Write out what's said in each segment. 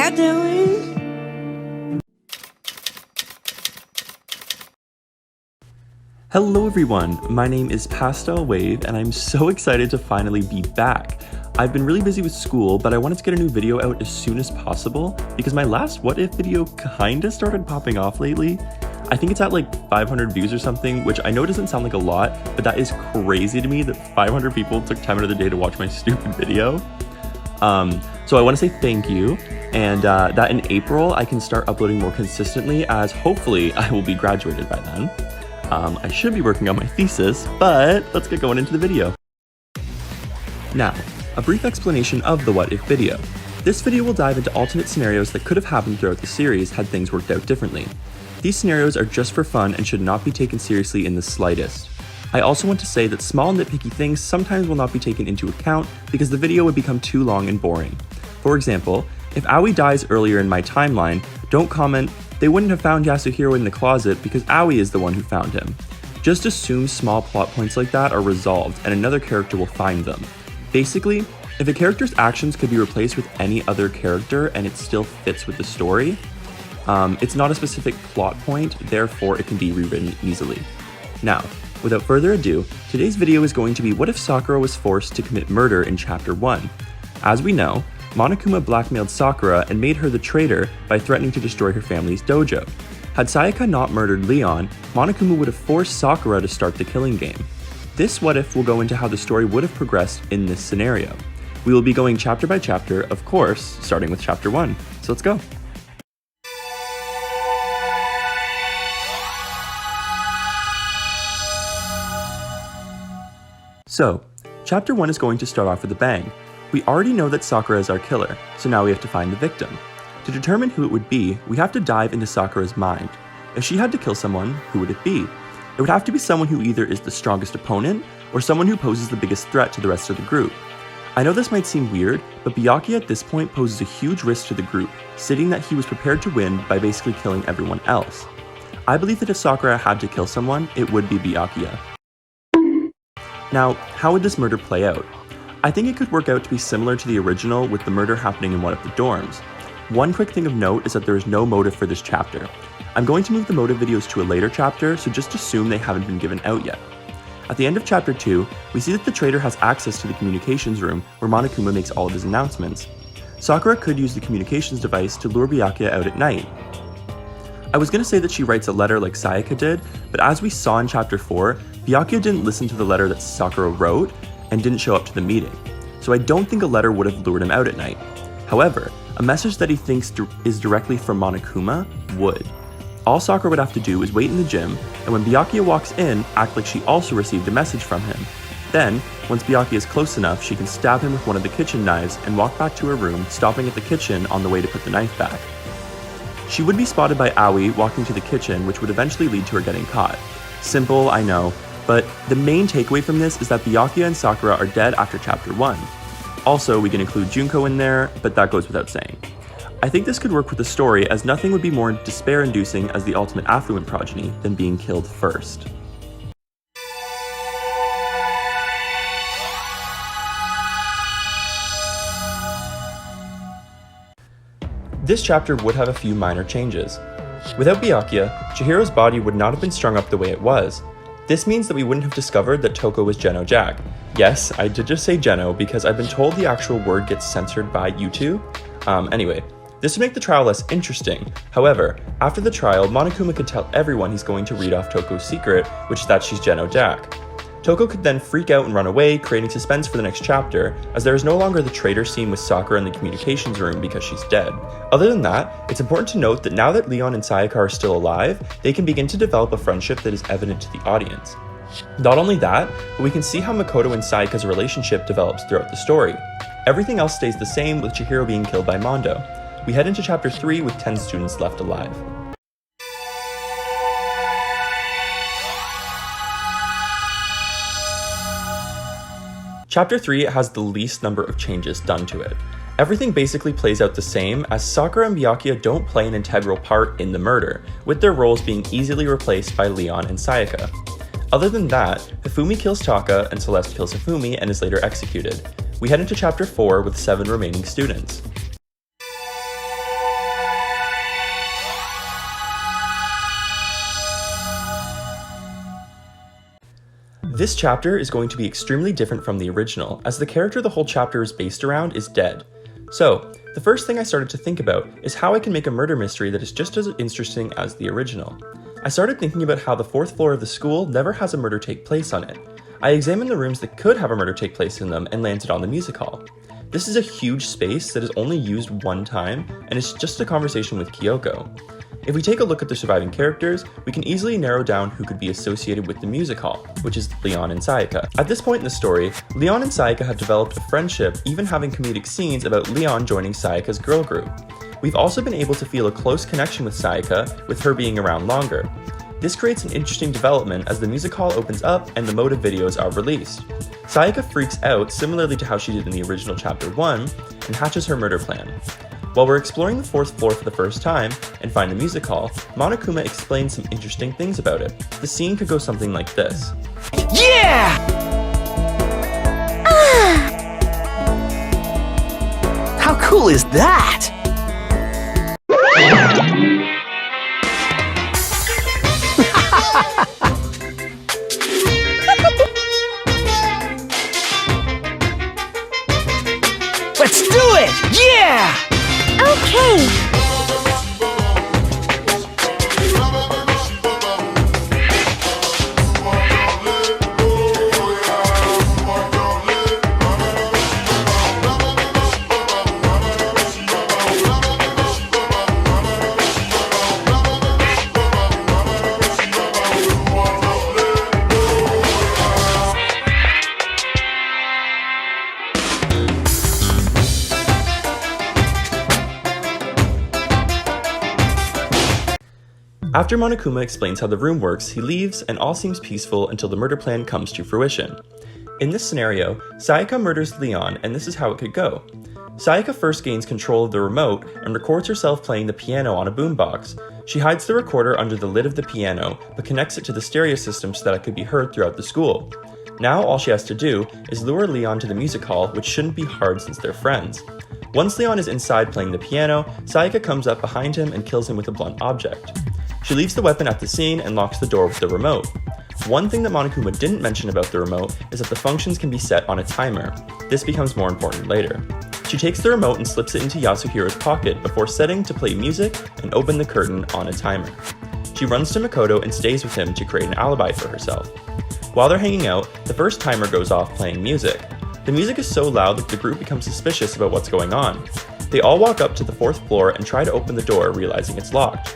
got the wings. Hello everyone, my name is Pastel Wave and I'm so excited to finally be back. I've been really busy with school, but I wanted to get a new video out as soon as possible because my last What If video kinda started popping off lately. I think it's at like 500 views or something, which I know doesn't sound like a lot, but that is crazy to me that 500 people took time out of their day to watch my stupid video. So I want to say thank you, and that in April I can start uploading more consistently, as hopefully I will be graduated by then. I should be working on my thesis, but let's get going into the video. Now, a brief explanation of the What If video. This video will dive into alternate scenarios that could have happened throughout the series had things worked out differently. These scenarios are just for fun and should not be taken seriously in the slightest. I also want to say that small nitpicky things sometimes will not be taken into account because the video would become too long and boring. For example, if Aoi dies earlier in my timeline, don't comment, "They wouldn't have found Yasuhiro in the closet because Aoi is the one who found him." Just assume small plot points like that are resolved and another character will find them. Basically, if a character's actions could be replaced with any other character and it still fits with the story, it's not a specific plot point, therefore it can be rewritten easily. Now, without further ado, today's video is going to be what if Sakura was forced to commit murder in Chapter 1. As we know, Monokuma blackmailed Sakura and made her the traitor by threatening to destroy her family's dojo. Had Sayaka not murdered Leon, Monokuma would have forced Sakura to start the killing game. This what if will go into how the story would have progressed in this scenario. We will be going chapter by chapter, of course, starting with Chapter 1. So let's go. So, Chapter 1 is going to start off with a bang. We already know that Sakura is our killer, so now we have to find the victim. To determine who it would be, we have to dive into Sakura's mind. If she had to kill someone, who would it be? It would have to be someone who either is the strongest opponent, or someone who poses the biggest threat to the rest of the group. I know this might seem weird, but Byakuya at this point poses a huge risk to the group, stating that he was prepared to win by basically killing everyone else. I believe that if Sakura had to kill someone, it would be Byakuya. Now, how would this murder play out? I think it could work out to be similar to the original, with the murder happening in one of the dorms. One quick thing of note is that there is no motive for this chapter. I'm going to move the motive videos to a later chapter, so just assume they haven't been given out yet. At the end of Chapter 2, we see that the traitor has access to the communications room where Monokuma makes all of his announcements. Sakura could use the communications device to lure Byakuya out at night. I was going to say that she writes a letter like Sayaka did, but as we saw in Chapter 4, Byakuya didn't listen to the letter that Sakura wrote and didn't show up to the meeting, so I don't think a letter would have lured him out at night. However, a message that he thinks is directly from Monokuma would. All Sakura would have to do is wait in the gym, and when Byakuya walks in, act like she also received a message from him. Then, once Byakuya is close enough, she can stab him with one of the kitchen knives and walk back to her room, stopping at the kitchen on the way to put the knife back. She would be spotted by Aoi walking to the kitchen, which would eventually lead to her getting caught. Simple, I know, but the main takeaway from this is that Byakuya and Sakura are dead after Chapter 1. Also, we can include Junko in there, but that goes without saying. I think this could work with the story, as nothing would be more despair-inducing as the ultimate affluent progeny than being killed first. This chapter would have a few minor changes. Without Byakuya, Chihiro's body would not have been strung up the way it was. This means that we wouldn't have discovered that Toko was Geno Jack. Yes, I did just say Geno because I've been told the actual word gets censored by YouTube. Anyway, this would make the trial less interesting. However, after the trial, Monokuma could tell everyone he's going to read off Toko's secret, which is that she's Geno Jack. Toko could then freak out and run away, creating suspense for the next chapter, as there is no longer the traitor scene with Sakura in the communications room because she's dead. Other than that, it's important to note that now that Leon and Sayaka are still alive, they can begin to develop a friendship that is evident to the audience. Not only that, but we can see how Makoto and Sayaka's relationship develops throughout the story. Everything else stays the same, with Chihiro being killed by Mondo. We head into Chapter 3 with 10 students left alive. Chapter 3 has the least number of changes done to it. Everything basically plays out the same, as Sakura and Byakuya don't play an integral part in the murder, with their roles being easily replaced by Leon and Sayaka. Other than that, Hifumi kills Taka and Celeste kills Hifumi and is later executed. We head into Chapter 4 with 7 remaining students. This chapter is going to be extremely different from the original, as the character the whole chapter is based around is dead. So, the first thing I started to think about is how I can make a murder mystery that is just as interesting as the original. I started thinking about how the 4th floor of the school never has a murder take place on it. I examined the rooms that could have a murder take place in them and landed on the music hall. This is a huge space that is only used one time, and it's just a conversation with Kyoko. If we take a look at the surviving characters, we can easily narrow down who could be associated with the music hall, which is Leon and Sayaka. At this point in the story, Leon and Sayaka have developed a friendship, even having comedic scenes about Leon joining Sayaka's girl group. We've also been able to feel a close connection with Sayaka, with her being around longer. This creates an interesting development as the music hall opens up and the motive videos are released. Sayaka freaks out similarly to how she did in the original chapter 1 and hatches her murder plan. While we're exploring the 4th floor for the first time and find the music hall, Monokuma explains some interesting things about it. The scene could go something like this. Yeah! How cool is that? Let's do it! Yeah! Okay. After Monokuma explains how the room works, he leaves and all seems peaceful until the murder plan comes to fruition. In this scenario, Sayaka murders Leon, and this is how it could go. Sayaka first gains control of the remote and records herself playing the piano on a boombox. She hides the recorder under the lid of the piano, but connects it to the stereo system so that it could be heard throughout the school. Now all she has to do is lure Leon to the music hall, which shouldn't be hard since they're friends. Once Leon is inside playing the piano, Sayaka comes up behind him and kills him with a blunt object. She leaves the weapon at the scene and locks the door with the remote. One thing that Monokuma didn't mention about the remote is that the functions can be set on a timer. This becomes more important later. She takes the remote and slips it into Yasuhiro's pocket before setting to play music and open the curtain on a timer. She runs to Makoto and stays with him to create an alibi for herself. While they're hanging out, the first timer goes off playing music. The music is so loud that the group becomes suspicious about what's going on. They all walk up to the 4th floor and try to open the door, realizing it's locked.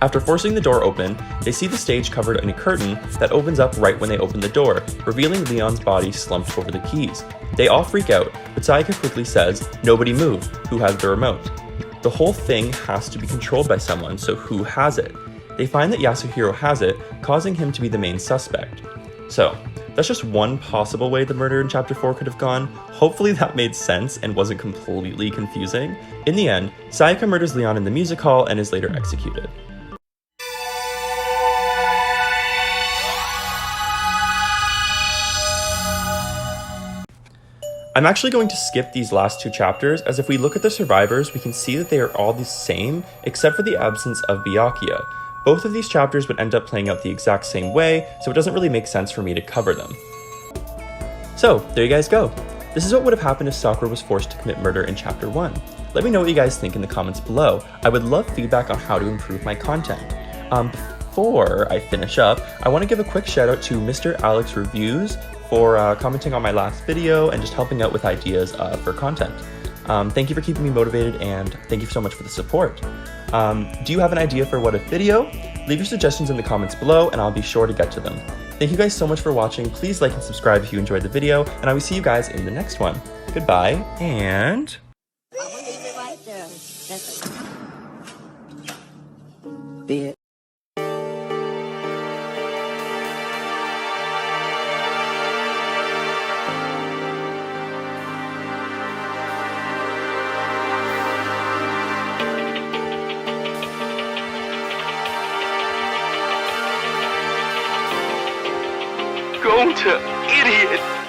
After forcing the door open, they see the stage covered in a curtain that opens up right when they open the door, revealing Leon's body slumped over the keys. They all freak out, but Sayaka quickly says, "Nobody move, who has the remote?" The whole thing has to be controlled by someone, so who has it? They find that Yasuhiro has it, causing him to be the main suspect. So, that's just one possible way the murder in Chapter 4 could have gone. Hopefully that made sense and wasn't completely confusing. In the end, Sayaka murders Leon in the music hall and is later executed. I'm actually going to skip these last 2 chapters, as if we look at the survivors, we can see that they are all the same, except for the absence of Byakuya. Both of these chapters would end up playing out the exact same way, so it doesn't really make sense for me to cover them. So, there you guys go. This is what would have happened if Sakura was forced to commit murder in Chapter 1. Let me know what you guys think in the comments below. I would love feedback on how to improve my content. Before I finish up, I want to give a quick shout out to Mr. Alex Reviews for commenting on my last video and just helping out with ideas for content. Thank you for keeping me motivated, and thank you so much for the support. Do you have an idea for what if video? Leave your suggestions in the comments below and I'll be sure to get to them. Thank you guys so much for watching. Please like and subscribe if you enjoyed the video, and I will see you guys in the next one. Goodbye, and... Bitch. Going to idiot.